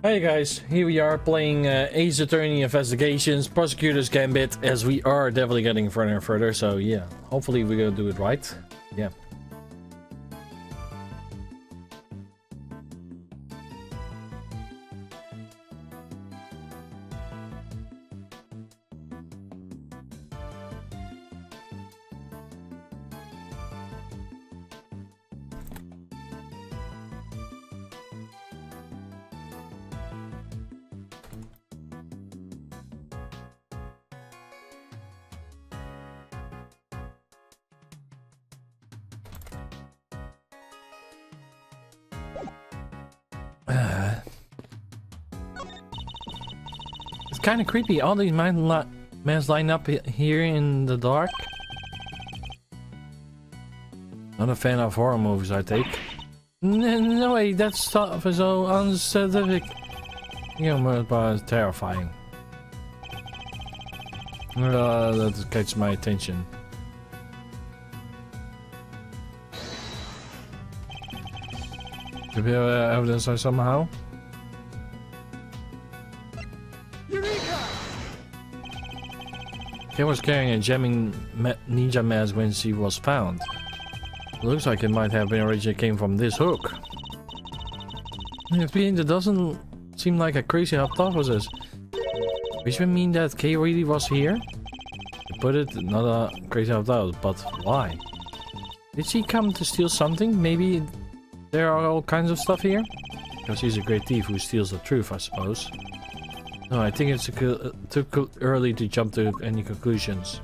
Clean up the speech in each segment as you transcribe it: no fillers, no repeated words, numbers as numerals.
Hey guys, here we are playing Ace Attorney Investigations, Prosecutor's Gambit, as we are definitely getting further and further, so yeah, hopefully we're gonna do it right. Yeah. It's kind of creepy. All these men line up here in the dark. Not a fan of horror movies, I take. No way, that stuff is so unscientific. You know, but it's terrifying. That catches my attention. Do you have evidence or somehow? She was carrying a jamming ninja mask when she was found. Looks like it might have been originally came from this hook. It doesn't seem like a crazy hypothesis. Which would mean that Kay really was here? To put it, not a crazy hypothesis, but why? Did she come to steal something? Maybe there are all kinds of stuff here? Because she's a great thief who steals the truth, I suppose. No, I think it's too early to jump to any conclusions.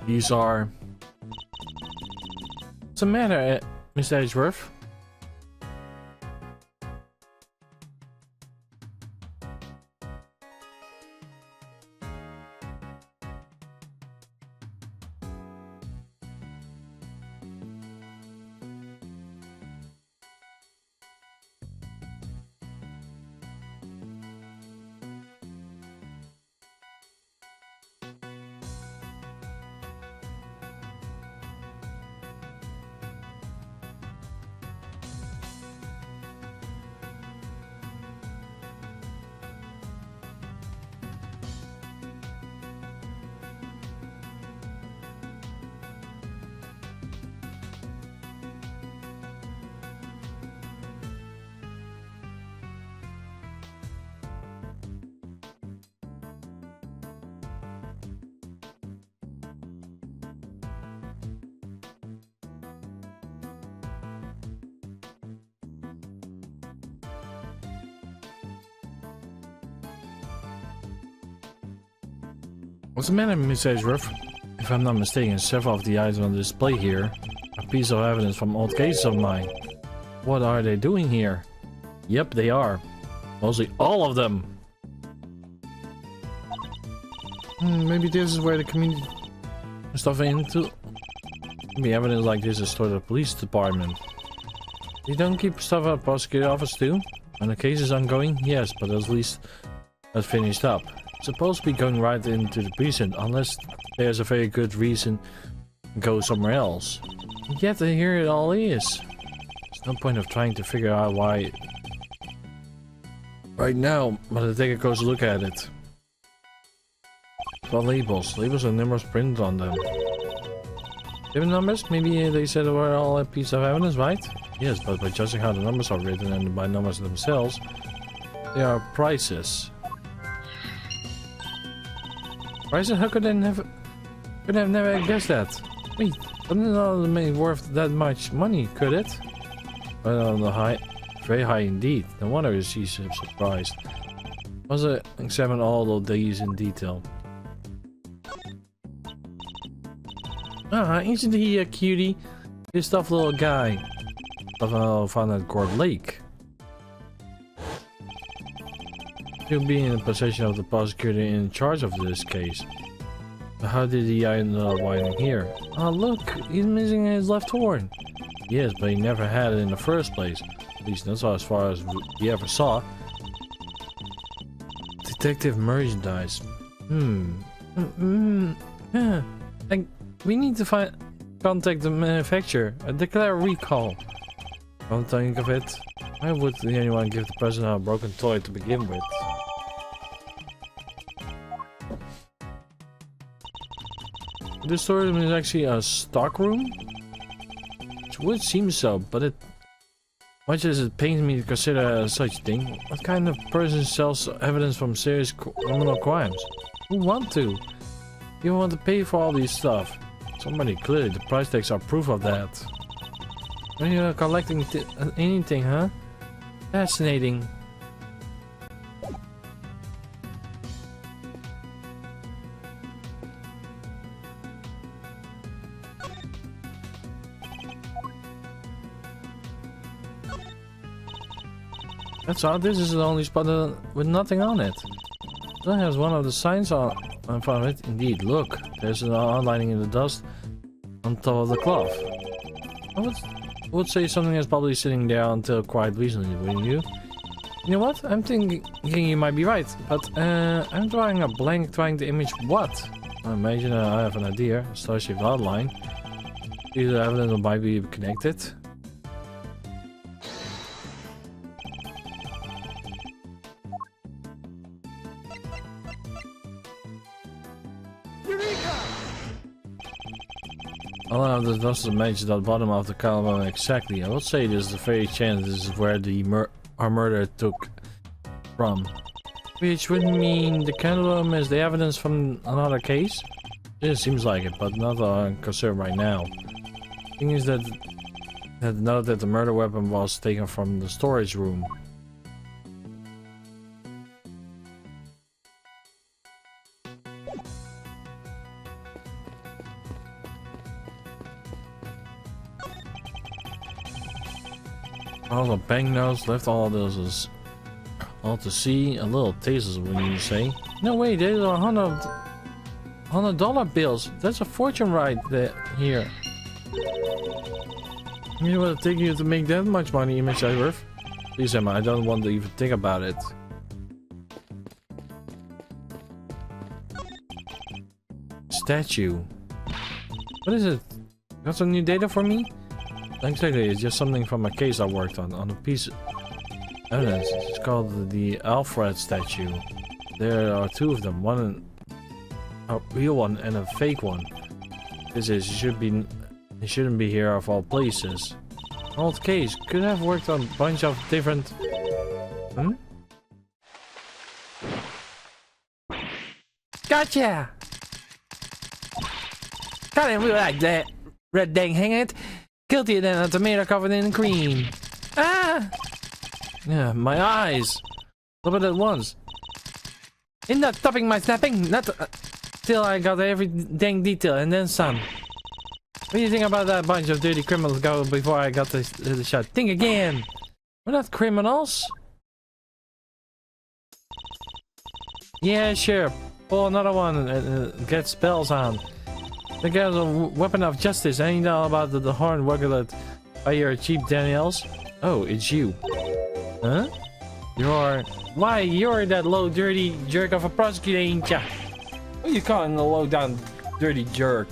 These are... What's the matter, Mr. Edgeworth? What's the matter, Miss Edgeworth? If I'm not mistaken, several of the items on display here are pieces of evidence from old cases of mine. What are they doing here? Yep, they are. Mostly all of them. Maybe this is where the community stuff into. Maybe evidence like this is stored at the police department. They don't keep stuff at the prosecutor's office too? When the case is ongoing? Yes, but at least that's finished up. Supposed to be going right into the precinct unless there's a very good reason to go somewhere else. Yet here it all is. There's no point of trying to figure out why right now, but I'll take a closer look at it. What labels? Labels and numbers printed on them. Different numbers? Maybe they said they were all a piece of evidence, right? Yes, but by judging how the numbers are written and by numbers themselves, they are prices. Prices? How could I never... Could have never guessed that. Wait, wouldn't it be worth that much money, could it? Well, on the high... Very high indeed. No wonder she's surprised. Must examine all of these in detail. Ah, isn't he a cutie? This tough little guy. Found at Court Lake. He'll be in possession of the prosecutor in charge of this case. But how did he end up winding here? Oh look, he's missing his left horn. Yes, but he never had it in the first place. At least that's as far as we ever saw. Detective merchandise. We need to contact the manufacturer and declare a recall. Don't think of it. Why would anyone give the president a broken toy to begin with? This storeroom is actually a stock room? It would seem so, but it... much as it pains me to consider such a thing, what kind of person sells evidence from serious criminal crimes? Who want to? You want to pay for all these stuff? Somebody, clearly the price tags are proof of that. When you're collecting anything, huh? Fascinating. That's odd, this is the only spot with nothing on it. It has one of the signs on front of it. Indeed, look, there's an outlining in the dust on top of the cloth. I would say something is probably sitting there until quite recently, wouldn't you? You know what? I'm thinking you might be right, but I'm drawing a blank trying to image what? I imagine I have an idea, a star-shaped outline. Either evidence might be connected. I'll have the dust image at the bottom of the column exactly. I would say there's a very chance this is where the our murder took from. Which would mean the candle is the evidence from another case? It seems like it, but not concerned right now. The thing is that note that the murder weapon was taken from the storage room. All the banknotes left, all those is all to see. A little tasteless, when you say. No way, these are $100 bills. That's a fortune right there here. You would take you to make that much money, Miss Edworth? Please, Emma, I don't want to even think about it. Statue. What is it? Got some new data for me? Exactly, it's just something from a case I worked on a piece of evidence. It's called the Alfred statue. There are two of them, one a real one and a fake one. This is, it shouldn't be here of all places. An old case, could have worked on a bunch of different... Gotcha! Got him like that, red dang hang it. Guilty than a tomato covered in cream. Ah! Yeah, my eyes. Look at it once. Isn't that stopping my snapping? Not till I got every dang detail and then some. What do you think about that bunch of dirty criminals go before I got the shot? Think again. We're not criminals. Yeah, sure. Pull another one and get spells on. The guy's a weapon of justice. I ain't all about the horn regulate by your cheap Daniels. Oh, it's you. Huh? Why, you're that low dirty jerk of a prosecutor, ain't ya? What are you calling the low down dirty jerk?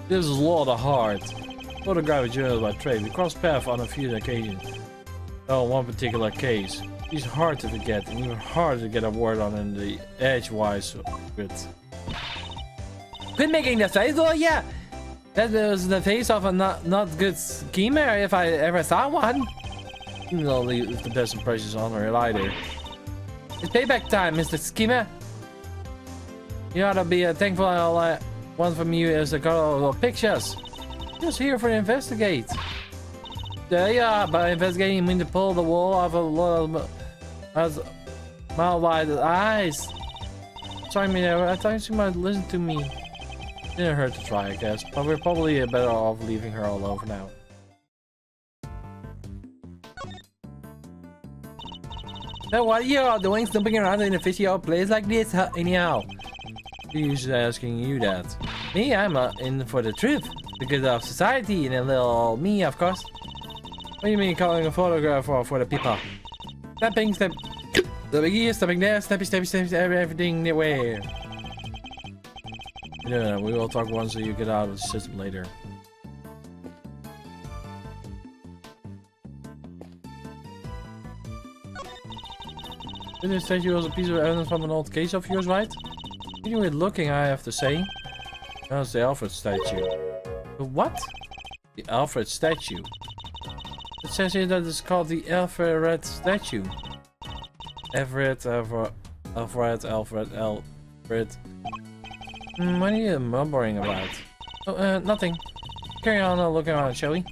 This is Law the Heart. Photographer journalist by trade. We crossed paths on a few occasions. Oh, one particular case. He's hard to forget and even harder to get a word on in the edgewise bit. Quit making the face, oh yeah! That was the face of a not good schemer if I ever saw one. You don't leave the best impressions on her either. It's payback time, Mr. Schemer. You ought to be thankful all one from you is a couple of pictures. Just here for investigate. There you are, by investigating you mean to pull the wool off a little mile wide eyes. Sorry, Mina, I thought you might listen to me. Didn't hurt to try, I guess, but we're probably better off leaving her alone for now. So what are you all doing, snooping around in a fishy old place like this, anyhow? Who's asking you that? Me, I'm in for the truth, the good of society, and a little me, of course. What do you mean calling a photograph for the people? Snapping, snap, stepping here, stepping there, snappy, snappy, snappy, everything anywhere. Yeah, we will talk once you get out of the system later. This statue was a piece of evidence from an old case of yours, right? Pretty weird looking, I have to say. That's the Alfred statue. The what? The Alfred statue. It says here that it's called the Alfred statue. Alfred. What are you mumbling about? Oh, nothing. Carry on looking around, shall we?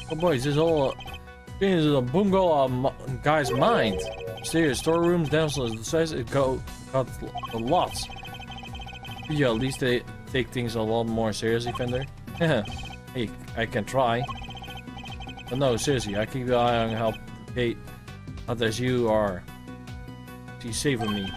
Oh boys, this whole thing is a bungo guy's mind. Mysterious storerooms, downstairs, the size it got a lot. Yeah, at least they take things a lot more seriously, Fender. Hey, I can try. But no, seriously, I keep an eye on how Kate, not as you are. She's saving me.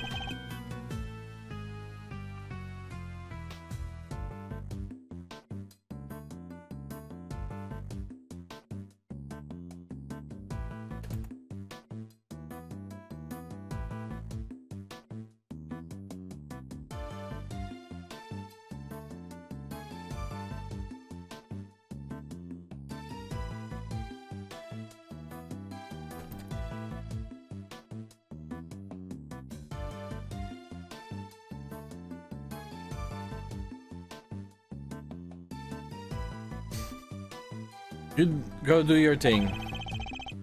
You go do your thing.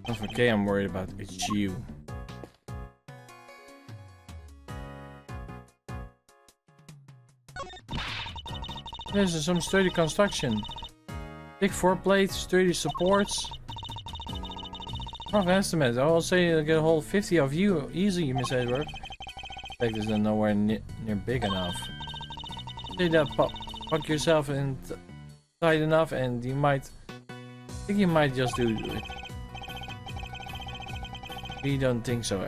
That's okay, I'm worried about. It's you. This is some sturdy construction. Big 4-plate, sturdy supports. Rough estimate. I will say you'll get a whole 50 of you easy, Miss Edward. Like this is nowhere near big enough. Say that, fuck yourself and tight enough, and you might. I think you might just do it. We don't think so.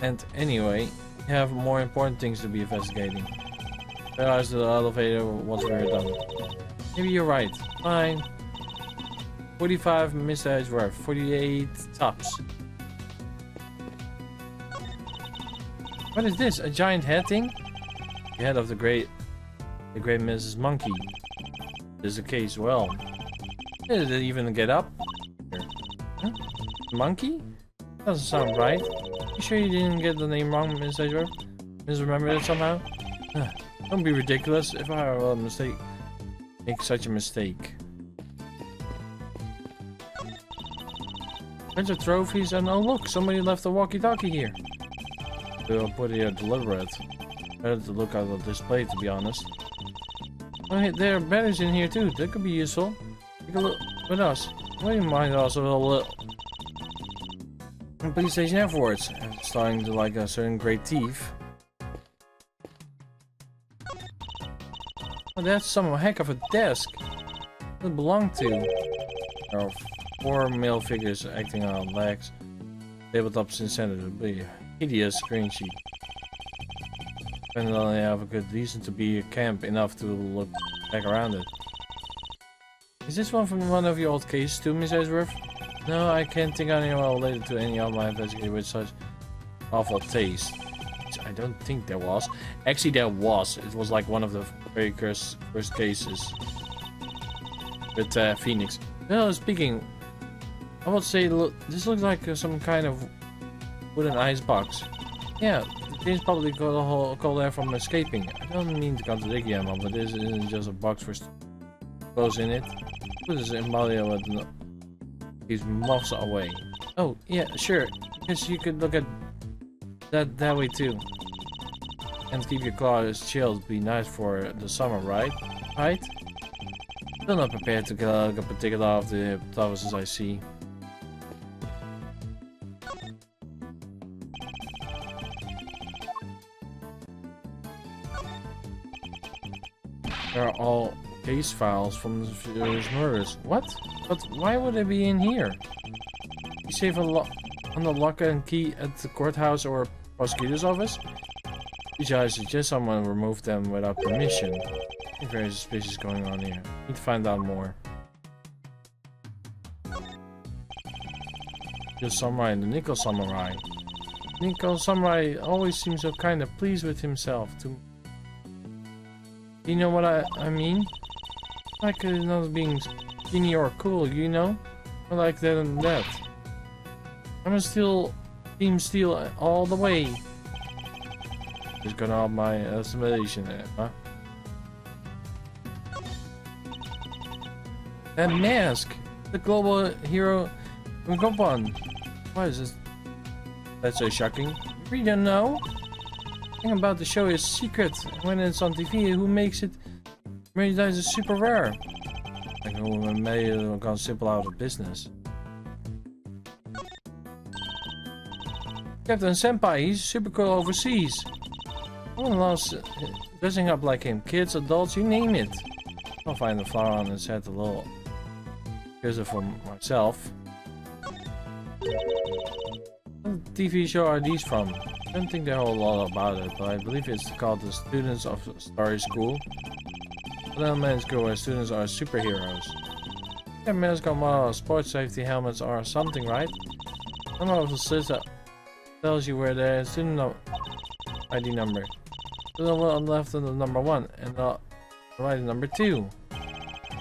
And anyway, you have more important things to be investigating. Realize the elevator once we're done. Maybe you're right. Fine. 45 Mr. Edgeworth. 48 tops. What is this? A giant head thing? The head of the great Mrs. Monkey. This is a case. Well. Did it even get up? Huh? Monkey? Doesn't sound right. You sure you didn't get the name wrong, Miss Edgeworth? Misremembered it somehow? Don't be ridiculous. If I were a mistake, make such a mistake. Bunch of trophies, and oh look, somebody left a walkie-talkie here. We'll put it here, deliver it. Better to look at the display, to be honest. Oh, there are batteries in here too. That could be useful. Take a look with us. Wouldn't mind also a little police station afterwards. Starting to like a certain great thief. Oh, that's some heck of a desk. What it belonged to? There are 4 male figures acting on legs. Tabletops in center to be a hideous screen sheet. And only have a good reason to be a camp enough to look back around it. Is this one from one of your old cases too, Miss Edgeworth? No, I can't think of anyone related to any of my investigators with such awful taste. I don't think there was. Actually, there was. It was like one of the very first cases with Phoenix. Well, speaking, I would say this looks like some kind of wooden ice box. Yeah, James probably got a whole cold air from escaping. I don't mean to contradict you, Emma, but this isn't just a box for clothes in it. Put this embody with these moths away. Oh, yeah, sure. Guess you could look at that way too. And keep your claws chilled. Be nice for the summer, right? Right? Still not prepared to get a particular of the officers I see. There are all case files from those murders. What? But why would they be in here? You save on the lock and key at the courthouse or prosecutor's office? I suggest someone remove them without permission. Something very suspicious going on here. Need to find out more. The samurai and the nickel samurai. Nico Samurai always seems so kind of pleased with himself. You know what I mean? Like not being skinny or cool, you know? I like that and that. I'm a Team Steel all the way. Just gonna up my assimilation there, huh? That mask! The global hero Gambit. What is this? That's so shocking. You really don't know? The thing about the show is secret. When it's on TV, who makes it merchandise is super rare. Like who may have gone simple out of business. Captain Senpai, he's super cool overseas. No one loves dressing up like him. Kids, adults, you name it. I'll find the flower on his head a little. Here's it for myself. What TV show are these from? I don't think they know a lot about it, but I believe it's called the Students of Starry School. An elementary school where students are superheroes. Yeah, medical model, sports safety helmets or something, right? Some of the slits tells you where the student ID number. The one on the left of the number 1 and the right number 2.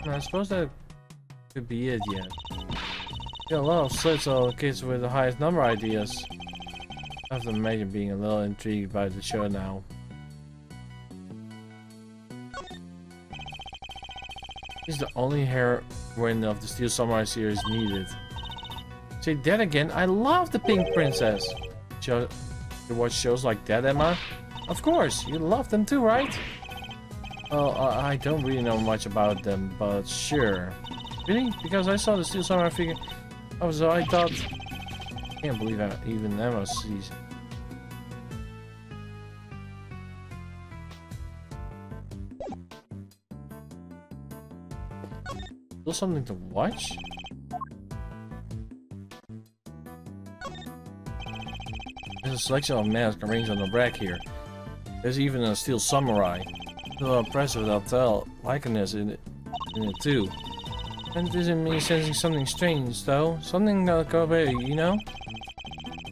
And I suppose that could be it, yeah. Yeah, a lot of slits of kids with the highest number ideas. I have to imagine being a little intrigued by the show now. He's the only heroine of the Steel Samurai series needed. Say that again, I love the Pink Princess. You watch shows like that, Emma? Of course, you love them too, right? Well, I don't really know much about them, but sure. Really? Because I saw the Steel Samurai figure. Oh, so I thought... I can't believe even Emma sees. Still something to watch? There's a selection of masks arranged on the rack here. There's even a Steel Samurai. So impressive, they'll tell likeness in it too. And isn't me sensing something strange though? Something that go away, you know?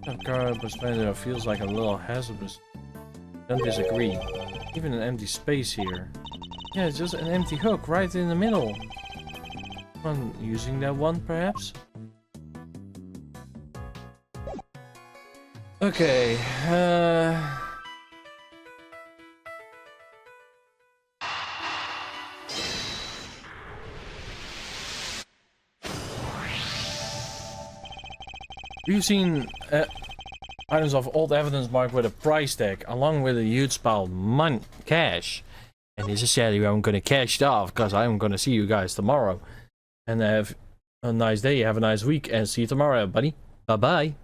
That car perspective feels like a little hazardous. Don't disagree. Even an empty space here. Yeah, it's just an empty hook right in the middle. I'm using that one perhaps? Okay, we've seen items of old evidence marked with a price tag, along with a huge pile of cash. And this is sadly I'm gonna cash it off, because I'm gonna see you guys tomorrow. And have a nice day, have a nice week, and see you tomorrow, buddy. Bye bye.